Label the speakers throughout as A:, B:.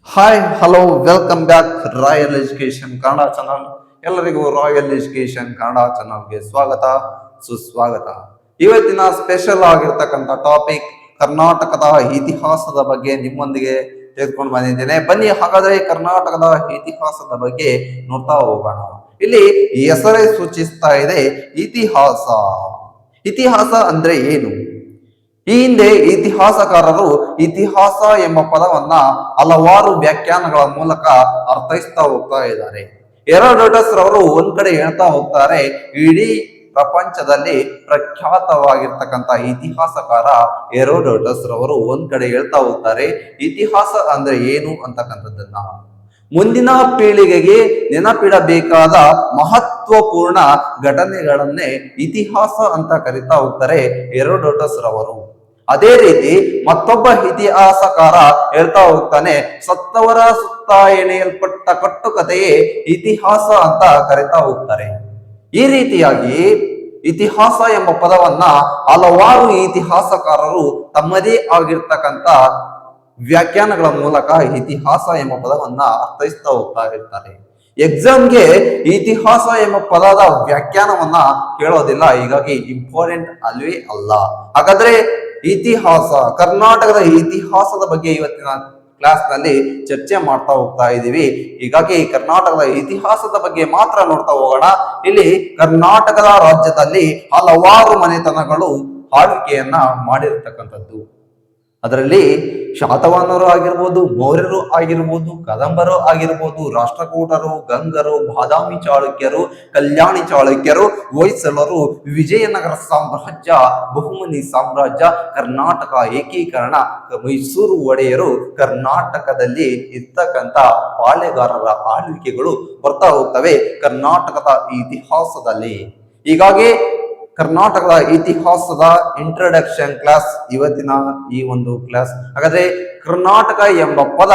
A: Hi hello welcome back royal education Kannada channel. ಎಲ್ಲರಿಗೂ royal education Kannada ಚಾನಲ್ಗೆ ಸ್ವಾಗತ ಸುಸ್ವಾಗತ. ಇವತ್ತಿನ ಸ್ಪೆಷಲ್ ಆಗಿರ್ತಕ್ಕಂಥ ಟಾಪಿಕ್ ಕರ್ನಾಟಕದ ಇತಿಹಾಸದ ಬಗ್ಗೆ ನಿಮ್ಮೊಂದಿಗೆ ತೆಗೆದುಕೊಂಡು ಬಂದಿದ್ದೇನೆ. ಬನ್ನಿ ಹಾಗಾದ್ರೆ ಕರ್ನಾಟಕದ ಇತಿಹಾಸದ ಬಗ್ಗೆ ನೋಡ್ತಾ ಹೋಗೋಣ. ಇಲ್ಲಿ ಹೆಸರೇ ಸೂಚಿಸ್ತಾ ಇದೆ ಇತಿಹಾಸ. ಇತಿಹಾಸ ಅಂದ್ರೆ ಏನು? ಈ ಹಿಂದೆ ಇತಿಹಾಸಕಾರರು ಇತಿಹಾಸ ಎಂಬ ಪದವನ್ನ ಹಲವಾರು ವ್ಯಾಖ್ಯಾನಗಳ ಮೂಲಕ ಅರ್ಥೈಸ್ತಾ ಹೋಗ್ತಾ ಇದ್ದಾರೆ. ಹೆರೋಡೋಟಸ್ ರವರು ಒಂದ್ ಕಡೆ ಹೇಳ್ತಾ ಹೋಗ್ತಾರೆ, ಇಡೀ ಪ್ರಪಂಚದಲ್ಲಿ ಪ್ರಖ್ಯಾತವಾಗಿರ್ತಕ್ಕಂಥ ಇತಿಹಾಸಕಾರ ಹೆರೋಡೋಟಸ್ ರವರು ಒಂದ್ ಕಡೆ ಹೇಳ್ತಾ ಹೋಗ್ತಾರೆ, ಇತಿಹಾಸ ಅಂದ್ರೆ ಏನು ಅಂತಕ್ಕಂಥದ್ದನ್ನ ಮುಂದಿನ ಪೀಳಿಗೆಗೆ ನೆನಪಿಡಬೇಕಾದ ಮಹತ್ವಪೂರ್ಣ ಘಟನೆಗಳನ್ನೇ ಇತಿಹಾಸ ಅಂತ ಕರಿತಾ ಹೋಗ್ತಾರೆ ಹೆರೋಡೋಟಸ್ ರವರು. ಅದೇ ರೀತಿ ಮತ್ತೊಬ್ಬ ಇತಿಹಾಸಕಾರ ಹೇಳ್ತಾ ಹೋಗ್ತಾನೆ, ಸತ್ತವರ ಸುತ್ತ ಎಣೆಯಲ್ಪಟ್ಟ ಕಟ್ಟುಕತೆಯೇ ಇತಿಹಾಸ ಅಂತ ಕರಿತಾ ಹೋಗ್ತಾರೆ. ಈ ರೀತಿಯಾಗಿ ಇತಿಹಾಸ ಎಂಬ ಪದವನ್ನ ಹಲವಾರು ಇತಿಹಾಸಕಾರರು ತಮ್ಮದೇ ಆಗಿರ್ತಕ್ಕಂಥ ವ್ಯಾಖ್ಯಾನಗಳ ಮೂಲಕ ಇತಿಹಾಸ ಎಂಬ ಪದವನ್ನ ಅರ್ಥೈಸ್ತಾ ಹೋಗ್ತಾ ಇರ್ತಾರೆ. ಎಕ್ಸಾಮ್ಗೆ ಇತಿಹಾಸ ಎಂಬ ಪದದ ವ್ಯಾಖ್ಯಾನವನ್ನ ಕೇಳೋದಿಲ್ಲ, ಹೀಗಾಗಿ ಇಂಪಾರ್ಟೆಂಟ್ ಅಲ್ವೇ ಅಲ್ಲ. ಹಾಗಾದ್ರೆ ಇತಿಹಾಸ, ಕರ್ನಾಟಕದ ಇತಿಹಾಸದ ಬಗ್ಗೆ ಇವತ್ತಿನ ಕ್ಲಾಸ್ ನಲ್ಲಿ ಚರ್ಚೆ ಮಾಡ್ತಾ ಹೋಗ್ತಾ ಇದ್ದೀವಿ. ಹೀಗಾಗಿ ಕರ್ನಾಟಕದ ಇತಿಹಾಸದ ಬಗ್ಗೆ ಮಾತ್ರ ನೋಡ್ತಾ ಹೋಗೋಣ. ಇಲ್ಲಿ ಕರ್ನಾಟಕದ ರಾಜ್ಯದಲ್ಲಿ ಹಲವಾರು ಮನೆತನಗಳು ಆಳ್ವಿಕೆಯನ್ನ ಮಾಡಿರ್ತಕ್ಕಂಥದ್ದು. ಅದರಲ್ಲಿ ಶಾತವಾಹನರು ಆಗಿರ್ಬೋದು, ಮೌರ್ಯರು ಆಗಿರ್ಬೋದು, ಕದಂಬರು ಆಗಿರ್ಬೋದು, ರಾಷ್ಟ್ರಕೂಟರು, ಗಂಗರು, ಬಾದಾಮಿ ಚಾಳುಕ್ಯರು, ಕಲ್ಯಾಣಿ ಚಾಳುಕ್ಯರು, ಹೊಯ್ಸಳರು, ವಿಜಯನಗರ ಸಾಮ್ರಾಜ್ಯ, ಬಹುಮನಿ ಸಾಮ್ರಾಜ್ಯ, ಕರ್ನಾಟಕ ಏಕೀಕರಣ, ಮೈಸೂರು ಒಡೆಯರು, ಕರ್ನಾಟಕದಲ್ಲಿ ಇರ್ತಕ್ಕಂಥ ಪಾಳೆಗಾರರ ಆಳ್ವಿಕೆಗಳು ಬರ್ತಾ ಹೋಗ್ತವೆ ಕರ್ನಾಟಕದ ಇತಿಹಾಸದಲ್ಲಿ. ಹೀಗಾಗಿ ಕರ್ನಾಟಕದ ಇತಿಹಾಸದ ಇಂಟ್ರೊಡಕ್ಷನ್ ಕ್ಲಾಸ್ ಇವತ್ತಿನ ಈ ಒಂದು ಕ್ಲಾಸ್. ಹಾಗಾದ್ರೆ ಕರ್ನಾಟಕ ಎಂಬ ಪದ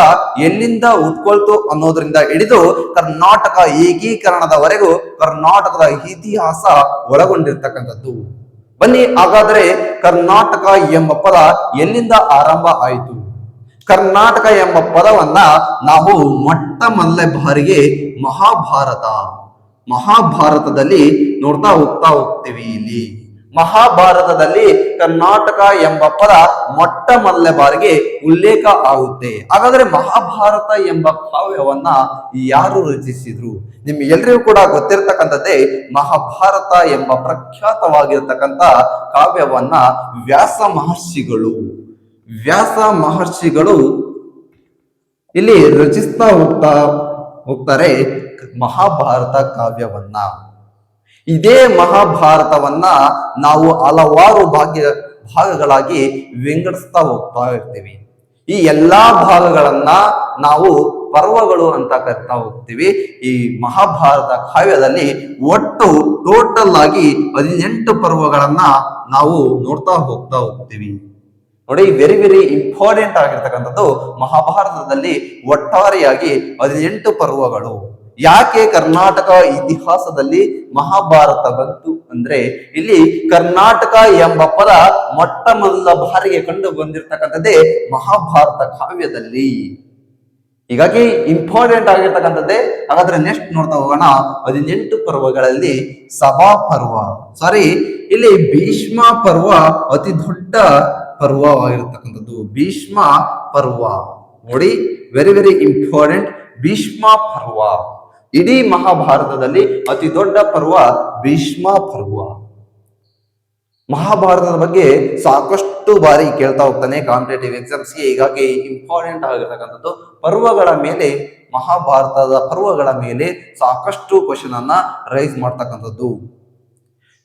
A: ಎಲ್ಲಿಂದ ಉಟ್ಕೊಳ್ತು ಅನ್ನೋದ್ರಿಂದ ಹಿಡಿದು ಕರ್ನಾಟಕ ಏಕೀಕರಣದವರೆಗೂ ಕರ್ನಾಟಕದ ಇತಿಹಾಸ ಒಳಗೊಂಡಿರ್ತಕ್ಕಂಥದ್ದು. ಬನ್ನಿ ಹಾಗಾದ್ರೆ ಕರ್ನಾಟಕ ಎಂಬ ಪದ ಎಲ್ಲಿಂದ ಆರಂಭ ಆಯಿತು? ಕರ್ನಾಟಕ ಎಂಬ ಪದವನ್ನ ನಾವು ಮೊಟ್ಟ ಮೊದಲ ಬಾರಿಗೆ ಮಹಾಭಾರತದಲ್ಲಿ ನೋಡ್ತಾ ಹೋಗ್ತೀವಿ. ಇಲ್ಲಿ ಮಹಾಭಾರತದಲ್ಲಿ ಕರ್ನಾಟಕ ಎಂಬ ಪದ ಮೊಟ್ಟ ಮೊದಲ ಬಾರಿಗೆ ಉಲ್ಲೇಖ ಆಗುತ್ತೆ. ಹಾಗಾದ್ರೆ ಮಹಾಭಾರತ ಎಂಬ ಕಾವ್ಯವನ್ನ ಯಾರು ರಚಿಸಿದ್ರು? ನಿಮ್ಗೆಲ್ರಿಗೂ ಕೂಡ ಗೊತ್ತಿರ್ತಕ್ಕಂಥದ್ದೇ, ಮಹಾಭಾರತ ಎಂಬ ಪ್ರಖ್ಯಾತವಾಗಿರ್ತಕ್ಕಂಥ ಕಾವ್ಯವನ್ನ ವ್ಯಾಸ ಮಹರ್ಷಿಗಳು ಇಲ್ಲಿ ರಚಿಸ್ತಾ ಹೋಗ್ತಾರೆ ಮಹಾಭಾರತ ಕಾವ್ಯವನ್ನ. ಇದೇ ಮಹಾಭಾರತವನ್ನ ನಾವು ಹಲವಾರು ಭಾಗಗಳಾಗಿ ವಿಂಗಡಿಸ್ತಾ ಹೋಗ್ತಾ ಇರ್ತೀವಿ. ಈ ಎಲ್ಲಾ ಭಾಗಗಳನ್ನ ನಾವು ಪರ್ವಗಳು ಅಂತ ಕರಿತಾ ಹೋಗ್ತೀವಿ. ಈ ಮಹಾಭಾರತ ಕಾವ್ಯದಲ್ಲಿ ಒಟ್ಟು ಟೋಟಲ್ ಆಗಿ 18 ಪರ್ವಗಳನ್ನ ನಾವು ನೋಡ್ತಾ ಹೋಗ್ತಾ ಹೋಗ್ತೀವಿ. ನೋಡಿ, ವೆರಿ ವೆರಿ ಇಂಪಾರ್ಟೆಂಟ್ ಆಗಿರ್ತಕ್ಕಂಥದ್ದು, ಮಹಾಭಾರತದಲ್ಲಿ ಒಟ್ಟಾರೆಯಾಗಿ 18 ಪರ್ವಗಳು. ಯಾಕೆ ಕರ್ನಾಟಕ ಇತಿಹಾಸದಲ್ಲಿ ಮಹಾಭಾರತ ಬಂತು ಅಂದ್ರೆ, ಇಲ್ಲಿ ಕರ್ನಾಟಕ ಎಂಬ ಪದ ಮೊಟ್ಟ ಮೊದಲ ಬಾರಿಗೆ ಕಂಡು ಬಂದಿರತಕ್ಕಂಥದ್ದೇ ಮಹಾಭಾರತ ಕಾವ್ಯದಲ್ಲಿ. ಹೀಗಾಗಿ ಇಂಪಾರ್ಟೆಂಟ್ ಆಗಿರ್ತಕ್ಕಂಥದ್ದೇ. ಹಾಗಾದ್ರೆ ನೆಕ್ಸ್ಟ್ ನೋಡ್ತಾ ಹೋಗೋಣ. 18 ಪರ್ವಗಳಲ್ಲಿ ಇಲ್ಲಿ ಭೀಷ್ಮ ಪರ್ವ ಅತಿ ದೊಡ್ಡ ಪರ್ವವಾಗಿರ್ತಕ್ಕಂಥದ್ದು. ಭೀಷ್ಮ ಪರ್ವ ನೋಡಿ, ವೆರಿ ವೆರಿ ಇಂಪಾರ್ಟೆಂಟ್. ಭೀಷ್ಮ ಪರ್ವ ಇಡೀ ಮಹಾಭಾರತದಲ್ಲಿ ಅತಿ ದೊಡ್ಡ ಪರ್ವ ಭೀಷ್ಮ ಪರ್ವ. ಮಹಾಭಾರತದ ಬಗ್ಗೆ ಸಾಕಷ್ಟು ಬಾರಿ ಕೇಳ್ತಾ ಹೋಗ್ತಾನೆ ಕಾಂಪಿಟೇಟಿವ್ ಎಕ್ಸಾಮ್ಸ್ಗೆ. ಹೀಗಾಗಿ ಇಂಪಾರ್ಟೆಂಟ್ ಆಗಿರ್ತಕ್ಕಂಥದ್ದು ಪರ್ವಗಳ ಮೇಲೆ, ಮಹಾಭಾರತದ ಪರ್ವಗಳ ಮೇಲೆ ಸಾಕಷ್ಟು ಕ್ವಶನ್ ಅನ್ನ ರೈಸ್ ಮಾಡ್ತಕ್ಕಂಥದ್ದು.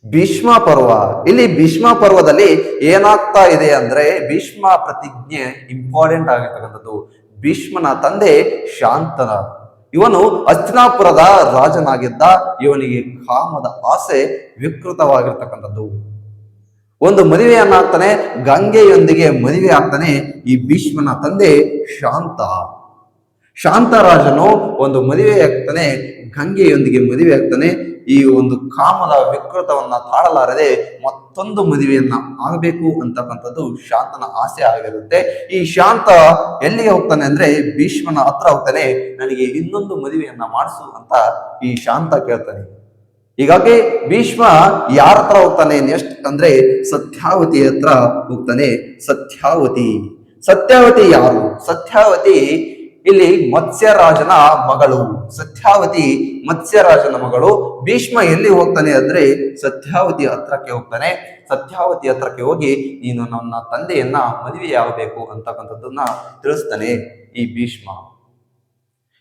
A: ಭೀಷ್ಮ ಪರ್ವ, ಇಲ್ಲಿ ಭೀಷ್ಮ ಪರ್ವದಲ್ಲಿ ಏನಾಗ್ತಾ ಇದೆ ಅಂದ್ರೆ, ಭೀಷ್ಮ ಪ್ರತಿಜ್ಞೆ ಇಂಪಾರ್ಟೆಂಟ್ ಆಗಿರ್ತಕ್ಕಂಥದ್ದು. ಭೀಷ್ಮನ ತಂದೆ ಶಾಂತನ, ಇವನು ಹಸ್ತಿನಾಪುರದ ರಾಜನಾಗಿದ್ದ. ಇವನಿಗೆ ಕಾಮದ ಆಸೆ ವಿಕೃತವಾಗಿರ್ತಕ್ಕಂಥದ್ದು. ಒಂದು ಮದುವೆಯನ್ನಾಗ್ತಾನೆ, ಗಂಗೆಯೊಂದಿಗೆ ಮದುವೆ ಆಗ್ತಾನೆ ಈ ಭೀಷ್ಮನ ತಂದೆ ಶಾಂತರಾಜನು. ಒಂದು ಮದುವೆ ಆಗ್ತಾನೆ, ಗಂಗೆಯೊಂದಿಗೆ ಮದುವೆ ಆಗ್ತಾನೆ. ಈ ಒಂದು ಕಾಮದ ವಿಕೃತವನ್ನ ತಾಳಲಾರದೆ ಮತ್ತೊಂದು ಮದುವೆಯನ್ನ ಆಗಬೇಕು ಅಂತಕ್ಕಂಥದ್ದು ಶಾಂತನ ಆಸೆ ಆಗಿರುತ್ತೆ. ಈ ಶಾಂತ ಎಲ್ಲಿಗೆ ಹೋಗ್ತಾನೆ ಅಂದ್ರೆ ಭೀಷ್ಮನ ಹತ್ರ ಹೋಗ್ತಾನೆ. ನನಗೆ ಇನ್ನೊಂದು ಮದುವೆಯನ್ನ ಮಾಡಿಸು ಅಂತ ಈ ಶಾಂತ ಕೇಳ್ತಾನೆ. ಹೀಗಾಗಿ ಭೀಷ್ಮ ಯಾರ ಹತ್ರ ಹೋಗ್ತಾನೆ ನೆಕ್ಸ್ಟ್ ಅಂದ್ರೆ ಸತ್ಯಾವತಿ ಹತ್ರ ಹೋಗ್ತಾನೆ. ಸತ್ಯಾವತಿ ಯಾರು? ಸತ್ಯಾವತಿ ಇಲ್ಲಿ ಮತ್ಸ್ಯರಾಜನ ಮಗಳು. ಸತ್ಯಾವತಿ ಮತ್ಸ್ಯರಾಜನ ಮಗಳು. ಭೀಷ್ಮ ಎಲ್ಲಿ ಹೋಗ್ತಾನೆ ಅಂದ್ರೆ ಸತ್ಯಾವತಿ ಹತ್ರಕ್ಕೆ ಹೋಗ್ತಾನೆ. ಸತ್ಯಾವತಿ ಹತ್ರಕ್ಕೆ ಹೋಗಿ ನೀನು ನನ್ನ ತಂದೆಯನ್ನ ಮದುವೆಯಾಗಬೇಕು ಅಂತಕ್ಕಂಥದ್ದನ್ನ ತಿಳಿಸ್ತಾನೆ ಈ ಭೀಷ್ಮ.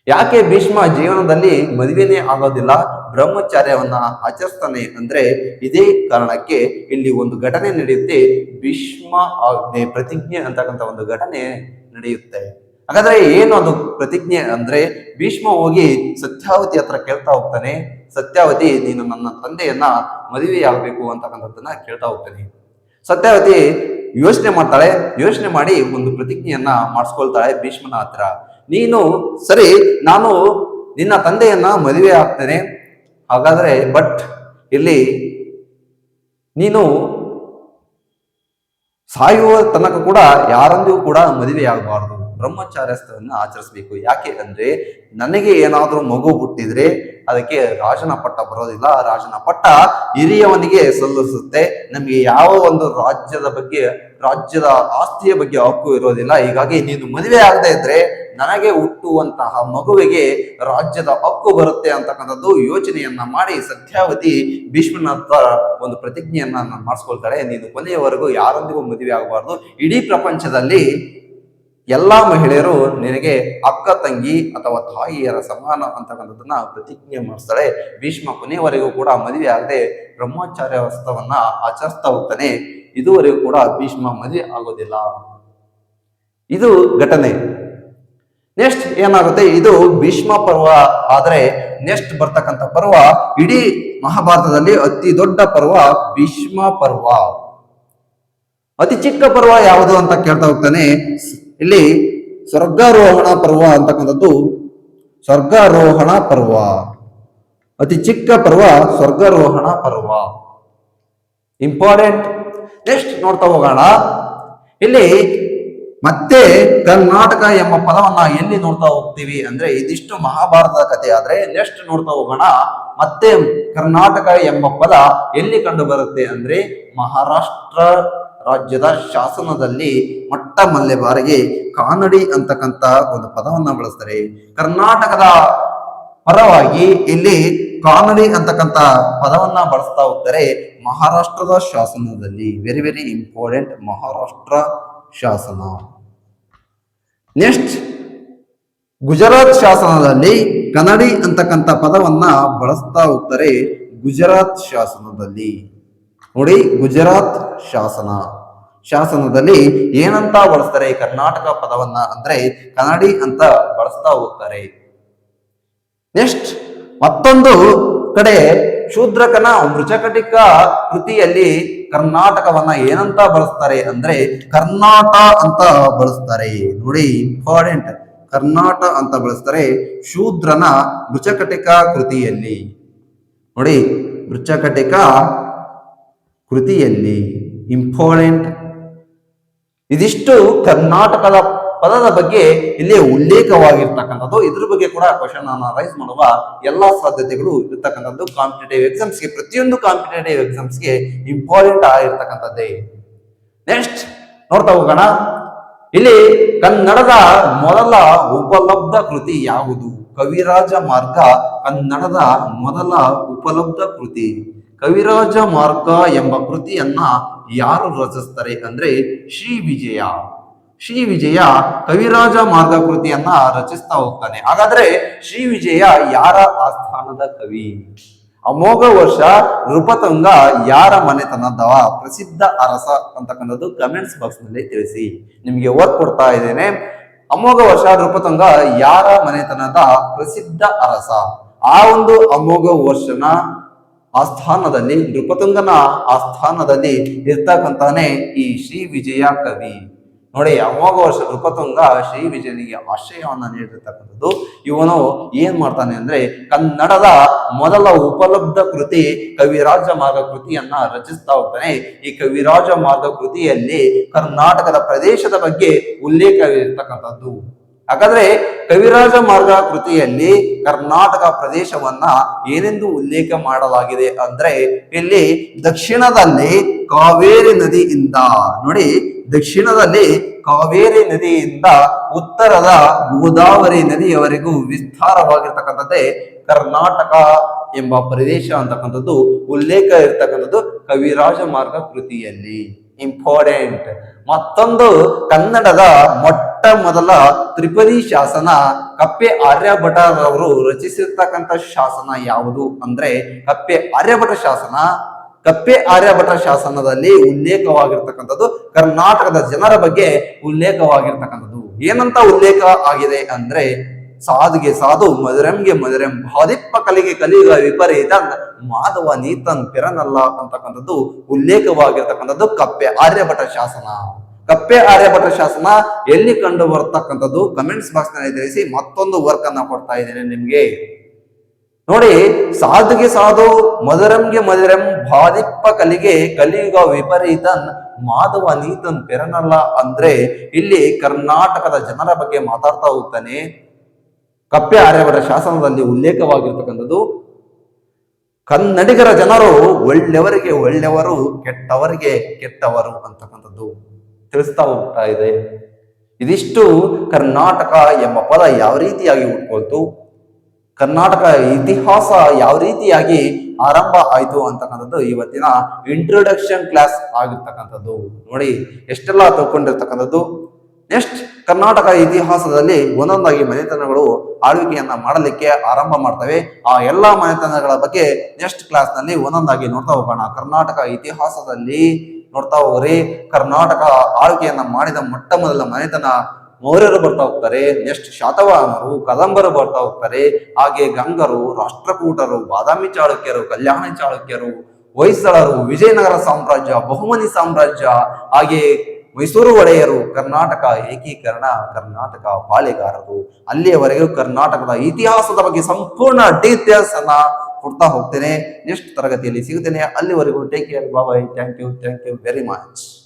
A: ಯಾಕೆ ಭೀಷ್ಮ ಜೀವನದಲ್ಲಿ ಮದುವೆನೇ ಆಗೋದಿಲ್ಲ, ಬ್ರಹ್ಮಚಾರ್ಯವನ್ನ ಆಚರಿಸ್ತಾನೆ ಅಂದ್ರೆ ಇದೇ ಕಾರಣಕ್ಕೆ. ಇಲ್ಲಿ ಒಂದು ಘಟನೆ ನಡೆಯುತ್ತೆ, ಭೀಷ್ಮ ಆಜ್ಞೆ ಪ್ರತಿಜ್ಞೆ ಅಂತಕ್ಕಂಥ ಒಂದು ಘಟನೆ ನಡೆಯುತ್ತೆ. ಹಾಗಾದ್ರೆ ಏನು ಅದು ಪ್ರತಿಜ್ಞೆ ಅಂದ್ರೆ ಭೀಷ್ಮ ಹೋಗಿ ಸತ್ಯಾವತಿ ಹತ್ರ ಕೇಳ್ತಾ ಹೋಗ್ತಾನೆ. ಸತ್ಯಾವತಿ ನೀನು ನನ್ನ ತಂದೆಯನ್ನ ಮದುವೆಯಾಗಬೇಕು ಅಂತಕ್ಕಂಥದ್ದನ್ನ ಕೇಳ್ತಾ ಹೋಗ್ತಾನೆ. ಸತ್ಯಾವತಿ ಯೋಚನೆ ಮಾಡ್ತಾಳೆ. ಯೋಚನೆ ಮಾಡಿ ಒಂದು ಪ್ರತಿಜ್ಞೆಯನ್ನ ಮಾಡಿಸ್ಕೊಳ್ತಾಳೆ ಭೀಷ್ಮನ ಹತ್ರ. ನೀನು ಸರಿ, ನಾನು ನಿನ್ನ ತಂದೆಯನ್ನ ಮದುವೆ ಆಗ್ತೇನೆ, ಹಾಗಾದ್ರೆ ಬಟ್ ಇಲ್ಲಿ ನೀನು ಸಾಯುವ ತನಕ ಕೂಡ ಯಾರೊಂದಿಗೂ ಕೂಡ ಮದುವೆ ಆಗಬಾರ್ದು, ಬ್ರಹ್ಮಚಾರ್ಯಸ್ಥವನ್ನ ಆಚರಿಸಬೇಕು. ಯಾಕೆ ಅಂದ್ರೆ ನನಗೆ ಏನಾದ್ರೂ ಮಗು ಹುಟ್ಟಿದ್ರೆ ಅದಕ್ಕೆ ರಾಜನ ಪಟ್ಟ ಬರೋದಿಲ್ಲ. ರಾಜನ ಪಟ್ಟ ಹಿರಿಯವನಿಗೆ ಸಲ್ಲಿಸುತ್ತೆ. ನಮಗೆ ಯಾವ ಒಂದು ರಾಜ್ಯದ ಆಸ್ತಿಯ ಬಗ್ಗೆ ಹಕ್ಕು ಇರೋದಿಲ್ಲ. ಹೀಗಾಗಿ ನೀನು ಮದುವೆ ಆಗದೆ ಇದ್ರೆ ನನಗೆ ಹುಟ್ಟುವಂತಹ ಮಗುವಿಗೆ ರಾಜ್ಯದ ಹಕ್ಕು ಬರುತ್ತೆ ಅಂತಕ್ಕಂಥದ್ದು ಯೋಚನೆಯನ್ನ ಮಾಡಿ ಸತ್ಯಾವತಿ ಭೀಷ್ಮನ ಹತ್ರ ಒಂದು ಪ್ರತಿಜ್ಞೆಯನ್ನ ಮಾಡಿಸ್ಕೊಳ್ತಾಳೆ. ನೀನು ಕೊನೆಯವರೆಗೂ ಯಾರೊಂದಿಗೂ ಮದುವೆ ಆಗಬಾರ್ದು, ಇಡೀ ಪ್ರಪಂಚದಲ್ಲಿ ಎಲ್ಲಾ ಮಹಿಳೆಯರು ನಿನಗೆ ಅಕ್ಕ ತಂಗಿ ಅಥವಾ ತಾಯಿಯರ ಸಮಾನ ಅಂತಕ್ಕಂಥದ್ದನ್ನ ಪ್ರತಿಜ್ಞೆ ಮಾಡಿಸ್ತಾಳೆ. ಭೀಷ್ಮ ಕೊನೆಯವರೆಗೂ ಕೂಡ ಮದುವೆ ಆಗದೆ ಬ್ರಹ್ಮಚಾರ್ಯವಸ್ತವನ್ನ ಆಚರಿಸ್ತಾ ಹೋಗ್ತಾನೆ. ಇದುವರೆಗೂ ಕೂಡ ಭೀಷ್ಮ ಮದುವೆ ಆಗೋದಿಲ್ಲ. ಇದು ಘಟನೆ. ನೆಕ್ಸ್ಟ್ ಏನಾಗುತ್ತೆ, ಇದು ಭೀಷ್ಮ ಪರ್ವ ಆದ್ರೆ ನೆಕ್ಸ್ಟ್ ಬರ್ತಕ್ಕಂಥ ಪರ್ವ ಇಡೀ ಮಹಾಭಾರತದಲ್ಲಿ ಅತಿ ದೊಡ್ಡ ಪರ್ವ ಭೀಷ್ಮ ಪರ್ವ. ಅತಿ ಚಿಕ್ಕ ಪರ್ವ ಯಾವುದು ಅಂತ ಕೇಳ್ತಾ ಹೋಗ್ತಾನೆ. ಇಲ್ಲಿ ಸ್ವರ್ಗಾರೋಹಣ ಪರ್ವ ಅಂತಕ್ಕಂಥದ್ದು. ಸ್ವರ್ಗಾರೋಹಣ ಪರ್ವ ಅತಿ ಚಿಕ್ಕ ಪರ್ವ, ಸ್ವರ್ಗಾರೋಹಣ ಪರ್ವ ಇಂಪಾರ್ಟೆಂಟ್. ನೆಕ್ಸ್ಟ್ ನೋಡ್ತಾ ಹೋಗೋಣ. ಇಲ್ಲಿ ಮತ್ತೆ ಕರ್ನಾಟಕ ಎಂಬ ಪದವನ್ನ ಎಲ್ಲಿ ನೋಡ್ತಾ ಹೋಗ್ತೀವಿ ಅಂದ್ರೆ ಇದಿಷ್ಟು ಮಹಾಭಾರತದ ಕಥೆ ಆದ್ರೆ ನೆಕ್ಸ್ಟ್ ನೋಡ್ತಾ ಹೋಗೋಣ. ಮತ್ತೆ ಕರ್ನಾಟಕ ಎಂಬ ಪದ ಎಲ್ಲಿ ಕಂಡು ಬರುತ್ತೆ ಅಂದ್ರೆ ಮಹಾರಾಷ್ಟ್ರ ರಾಜ್ಯದ ಶಾಸನದಲ್ಲಿ ಮೊಟ್ಟ ಮೊದಲ ಬಾರಿಗೆ ಕಾನಡಿ ಅಂತಕ್ಕಂಥ ಒಂದು ಪದವನ್ನ ಬಳಸ್ತಾರೆ. ಕರ್ನಾಟಕದ ಪರವಾಗಿ ಇಲ್ಲಿ ಕಾನಡಿ ಅಂತಕ್ಕಂಥ ಪದವನ್ನ ಬಳಸ್ತಾ ಹೋಗ್ತಾರೆ ಮಹಾರಾಷ್ಟ್ರದ ಶಾಸನದಲ್ಲಿ. ವೆರಿ ವೆರಿ ಇಂಪಾರ್ಟೆಂಟ್, ಮಹಾರಾಷ್ಟ್ರ ಶಾಸನ. ನೆಕ್ಸ್ಟ್ ಗುಜರಾತ್ ಶಾಸನದಲ್ಲಿ ಕನ್ನಡಿ ಅಂತಕ್ಕಂಥ ಪದವನ್ನ ಬಳಸ್ತಾ ಹೋಗ್ತಾರೆ. ಗುಜರಾತ್ ಶಾಸನದಲ್ಲಿ ನೋಡಿ, ಗುಜರಾತ್ ಶಾಸನದಲ್ಲಿ ಏನಂತ ಬಳಸ್ತಾರೆ ಕರ್ನಾಟಕ ಪದವನ್ನ ಅಂದ್ರೆ ಕನ್ನಡಿ ಅಂತ ಬಳಸ್ತಾ ಹೋಗ್ತಾರೆ. ನೆಕ್ಸ್ಟ್ ಮತ್ತೊಂದು ಕಡೆ ಶೂದ್ರಕನ ಮೃಚಕಟಿಕ ಕೃತಿಯಲ್ಲಿ ಕರ್ನಾಟಕವನ್ನ ಏನಂತ ಬಳಸ್ತಾರೆ ಅಂದ್ರೆ ಕರ್ನಾಟ ಅಂತ ಬಳಸ್ತಾರೆ. ನೋಡಿ ಇಂಪಾರ್ಟೆಂಟ್, ಕರ್ನಾಟ ಅಂತ ಬಳಸ್ತಾರೆ ಶೂದ್ರನ ಮೃಚಕಟಿಕ ಕೃತಿಯಲ್ಲಿ. ನೋಡಿ ಮೃಚಕಟಿಕ ಕೃತಿಯಲ್ಲಿ ಇಂಪಾರ್ಟೆಂಟ್. ಇದಿಷ್ಟು ಕರ್ನಾಟಕದ ಪದದ ಬಗ್ಗೆ ಇಲ್ಲಿ ಉಲ್ಲೇಖವಾಗಿರ್ತಕ್ಕಂಥದ್ದು. ಇದ್ರ ಬಗ್ಗೆ ಕೂಡ ಕ್ವಶನ್ ಅನ್ನ ರೈಸ್ ಮಾಡುವ ಎಲ್ಲಾ ಸಾಧ್ಯತೆಗಳು ಇರ್ತಕ್ಕಂಥದ್ದು. ಕಾಂಪಿಟೇಟಿವ್ ಎಕ್ಸಾಮ್ಸ್ಗೆ, ಪ್ರತಿಯೊಂದು ಕಾಂಪಿಟೇಟಿವ್ ಎಕ್ಸಾಮ್ಸ್ಗೆ ಇಂಪಾರ್ಟೆಂಟ್ ಆಗಿರ್ತಕ್ಕಂಥದ್ದೇ. ನೆಕ್ಸ್ಟ್ ನೋಡ್ತಾ ಹೋಗೋಣ. ಇಲ್ಲಿ ಕನ್ನಡದ ಮೊದಲ ಉಪಲಬ್ಧ ಕೃತಿ ಯಾವುದು? ಕವಿರಾಜ ಮಾರ್ಗ ಕನ್ನಡದ ಮೊದಲ ಉಪಲಬ್ಧ ಕೃತಿ. ಕವಿರಾಜ ಮಾರ್ಗ ಎಂಬ ಕೃತಿಯನ್ನ ಯಾರು ರಚಿಸ್ತಾರೆ ಅಂದ್ರೆ ಶ್ರೀ ವಿಜಯ ಕವಿರಾಜ ಮಾರ್ಗ ಕೃತಿಯನ್ನ ರಚಿಸ್ತಾ ಹೋಗ್ತಾನೆ. ಹಾಗಾದ್ರೆ ಶ್ರೀ ವಿಜಯ ಯಾರ ಆಸ್ಥಾನದ ಕವಿ? ಅಮೋಘ ವರ್ಷ ನೃಪತುಂಗ ಯಾರ ಮನೆತನದ ಪ್ರಸಿದ್ಧ ಅರಸ ಅಂತಕ್ಕಂಥದ್ದು ಕಮೆಂಟ್ಸ್ ಬಾಕ್ಸ್ ನಲ್ಲಿ ತಿಳಿಸಿ. ನಿಮಗೆ ಓದ್ ಕೊಡ್ತಾ ಇದ್ದೇನೆ. ಅಮೋಘ ವರ್ಷ ನೃಪತುಂಗ ಯಾರ ಮನೆತನದ ಪ್ರಸಿದ್ಧ ಅರಸ? ಆ ಒಂದು ಅಮೋಘ ವರ್ಷನ ಆಸ್ಥಾನದಲ್ಲಿ, ನೃಪತುಂಗನ ಆಸ್ಥಾನದಲ್ಲಿ ಇರ್ತಕ್ಕಂತಾನೆ ಈ ಶ್ರೀ ವಿಜಯ ಕವಿ. ನೋಡಿ ಅಮೋಘ ವರ್ಷ ನೃಪತುಂಗ ಶ್ರೀ ವಿಜಯನಿಗೆ ಆಶ್ರಯವನ್ನ ನೀಡಿರ್ತಕ್ಕಂಥದ್ದು. ಇವನು ಏನ್ ಮಾಡ್ತಾನೆ ಅಂದ್ರೆ ಕನ್ನಡದ ಮೊದಲ ಉಪಲಬ್ಧ ಕೃತಿ ಕವಿರಾಜ ಮಾರ್ಗ ಕೃತಿಯನ್ನ ರಚಿಸ್ತಾ ಹೋಗ್ತಾನೆ. ಈ ಕವಿರಾಜ ಮಾರ್ಗ ಕೃತಿಯಲ್ಲಿ ಕರ್ನಾಟಕದ ಪ್ರದೇಶದ ಬಗ್ಗೆ ಉಲ್ಲೇಖವಿರ್ತಕ್ಕಂಥದ್ದು. ಹಾಗಾದ್ರೆ ಕವಿರಾಜ ಮಾರ್ಗ ಕೃತಿಯಲ್ಲಿ ಕರ್ನಾಟಕ ಪ್ರದೇಶವನ್ನ ಏನೆಂದು ಉಲ್ಲೇಖ ಮಾಡಲಾಗಿದೆ ಅಂದ್ರೆ ಇಲ್ಲಿ ದಕ್ಷಿಣದಲ್ಲಿ ಕಾವೇರಿ ನದಿಯಿಂದ ನೋಡಿ, ದಕ್ಷಿಣದಲ್ಲಿ ಕಾವೇರಿ ನದಿಯಿಂದ ಉತ್ತರದ ಗೋದಾವರಿ ನದಿಯವರೆಗೂ ವಿಸ್ತಾರವಾಗಿರ್ತಕ್ಕಂಥದ್ದೇ ಕರ್ನಾಟಕ ಎಂಬ ಪ್ರದೇಶ ಅಂತಕ್ಕಂಥದ್ದು ಉಲ್ಲೇಖ ಇರ್ತಕ್ಕಂಥದ್ದು ಕವಿರಾಜ ಮಾರ್ಗ ಕೃತಿಯಲ್ಲಿ. ಇಂಪಾರ್ಟೆಂಟ್. ಮತ್ತೊಂದು ಕನ್ನಡದ ಮೊಟ್ಟ ಮೊದಲ ತ್ರಿಪದಿ ಶಾಸನ ಕಪ್ಪೆ ಆರ್ಯಭಟರವರು ರಚಿಸಿರ್ತಕ್ಕಂಥ ಶಾಸನ ಯಾವುದು ಅಂದ್ರೆ ಕಪ್ಪೆ ಆರ್ಯಭಟ ಶಾಸನ. ಕಪ್ಪೆ ಆರ್ಯಭಟ ಶಾಸನದಲ್ಲಿ ಉಲ್ಲೇಖವಾಗಿರ್ತಕ್ಕಂಥದ್ದು ಕರ್ನಾಟಕದ ಜನರ ಬಗ್ಗೆ ಉಲ್ಲೇಖವಾಗಿರ್ತಕ್ಕಂಥದ್ದು. ಏನಂತ ಉಲ್ಲೇಖ ಆಗಿದೆ ಅಂದ್ರೆ ಸಾಧುಗೆ ಸಾಧು ಮಧುರಂಗೆ ಮಧುರಂ ಬಾದಿಪ್ಪ ಕಲಿಗೆ ಕಲಿಯುಗ ವಿಪರೀತ ಮಾಧವ ನೀತನ್ ಪೆರನಲ್ಲ ಅಂತಕ್ಕಂಥದ್ದು ಉಲ್ಲೇಖವಾಗಿರ್ತಕ್ಕಂಥದ್ದು ಕಪ್ಪೆ ಆರ್ಯಭಟ ಶಾಸನ. ಕಪ್ಪೆ ಆರ್ಯಭಟ ಶಾಸನ ಎಲ್ಲಿ ಕಂಡು ಬರ್ತಕ್ಕಂಥದ್ದು ಕಮೆಂಟ್ಸ್ ಬಾಕ್ಸ್ ನಲ್ಲಿ ತಿಳಿಸಿ. ಮತ್ತೊಂದು ವರ್ಕ್ ಅನ್ನ ಕೊಡ್ತಾ ಇದ್ದೇನೆ ನಿಮ್ಗೆ. ನೋಡಿ, ಸಾಧುಗೆ ಸಾಧು ಮಧುರಂಗೆ ಮಧುರಂ ಬಾದಿಪ್ಪ ಕಲಿಗೆ ಕಲಿಯುಗ ವಿಪರೀತನ್ ಮಾಧವ ನೀತನ್ ಪೆರನಲ್ಲ ಅಂದ್ರೆ ಇಲ್ಲಿ ಕರ್ನಾಟಕದ ಜನರ ಬಗ್ಗೆ ಮಾತಾಡ್ತಾ ಹೋಗ್ತಾನೆ. ಕಪ್ಪೆ ಆರ್ಯಭಟ ಶಾಸನದಲ್ಲಿ ಉಲ್ಲೇಖವಾಗಿರ್ತಕ್ಕಂಥದ್ದು ಕನ್ನಡಿಗರ ಜನರು ಒಳ್ಳೆಯವರಿಗೆ ಒಳ್ಳೆಯವರು, ಕೆಟ್ಟವರಿಗೆ ಕೆಟ್ಟವರು ಅಂತಕ್ಕಂಥದ್ದು ತಿಳಿಸ್ತಾ ಹೋಗ್ತಾ ಇದೆ. ಇದಿಷ್ಟು ಕರ್ನಾಟಕ ಎಂಬ ಪದ ಯಾವ ರೀತಿಯಾಗಿ ಹುಟ್ಕೊಳ್ತು, ಕರ್ನಾಟಕ ಇತಿಹಾಸ ಯಾವ ರೀತಿಯಾಗಿ ಆರಂಭ ಆಯ್ತು ಅಂತಕ್ಕಂಥದ್ದು ಇವತ್ತಿನ ಇಂಟ್ರೊಡಕ್ಷನ್ ಕ್ಲಾಸ್ ಆಗಿರ್ತಕ್ಕಂಥದ್ದು. ನೋಡಿ ಎಷ್ಟೆಲ್ಲ ತಿಳ್ಕೊಂಡಿರ್ತಕ್ಕಂಥದ್ದು. ನೆಕ್ಸ್ಟ್ ಕರ್ನಾಟಕ ಇತಿಹಾಸದಲ್ಲಿ ಒಂದೊಂದಾಗಿ ಮನೆತನಗಳು ಆಳ್ವಿಕೆಯನ್ನ ಮಾಡಲಿಕ್ಕೆ ಆರಂಭ ಮಾಡ್ತವೆ. ಆ ಎಲ್ಲಾ ಮನೆತನಗಳ ಬಗ್ಗೆ ನೆಕ್ಸ್ಟ್ ಕ್ಲಾಸ್ ನಲ್ಲಿ ಒಂದೊಂದಾಗಿ ನೋಡ್ತಾ ಹೋಗೋಣ. ಕರ್ನಾಟಕ ಇತಿಹಾಸದಲ್ಲಿ ನೋಡ್ತಾ ಹೋಗ್ರಿ, ಕರ್ನಾಟಕ ಆಳ್ವಿಕೆಯನ್ನ ಮಾಡಿದ ಮೊಟ್ಟ ಮೊದಲ ಮನೆತನ ಮೌರ್ಯರು ಬರ್ತಾ ಹೋಗ್ತಾರೆ. ನೆಕ್ಸ್ಟ್ ಶಾತವಾಹನರು, ಕದಂಬರು ಬರ್ತಾ ಹೋಗ್ತಾರೆ. ಹಾಗೆ ಗಂಗರು, ರಾಷ್ಟ್ರಕೂಟರು, ಬಾದಾಮಿ ಚಾಳುಕ್ಯರು, ಕಲ್ಯಾಣಿ ಚಾಳುಕ್ಯರು, ಹೊಯ್ಸಳರು, ವಿಜಯನಗರ ಸಾಮ್ರಾಜ್ಯ, ಬಹುಮನಿ ಸಾಮ್ರಾಜ್ಯ, ಹಾಗೆ ಮೈಸೂರು ಒಡೆಯರು, ಕರ್ನಾಟಕ ಏಕೀಕರಣ, ಕರ್ನಾಟಕ ಪಾಳೆಗಾರರು. ಅಲ್ಲಿಯವರೆಗೂ ಕರ್ನಾಟಕದ ಇತಿಹಾಸದ ಬಗ್ಗೆ ಸಂಪೂರ್ಣ ಡೀಟೇಲ್ಸ್ ಅನ್ನ ಕೊಡ್ತಾ ಹೋಗ್ತೇನೆ. ನೆಕ್ಸ್ಟ್ ತರಗತಿಯಲ್ಲಿ ಸಿಗುತ್ತೇನೆ. ಅಲ್ಲಿವರೆಗೂ take care, bye. Thank you very much.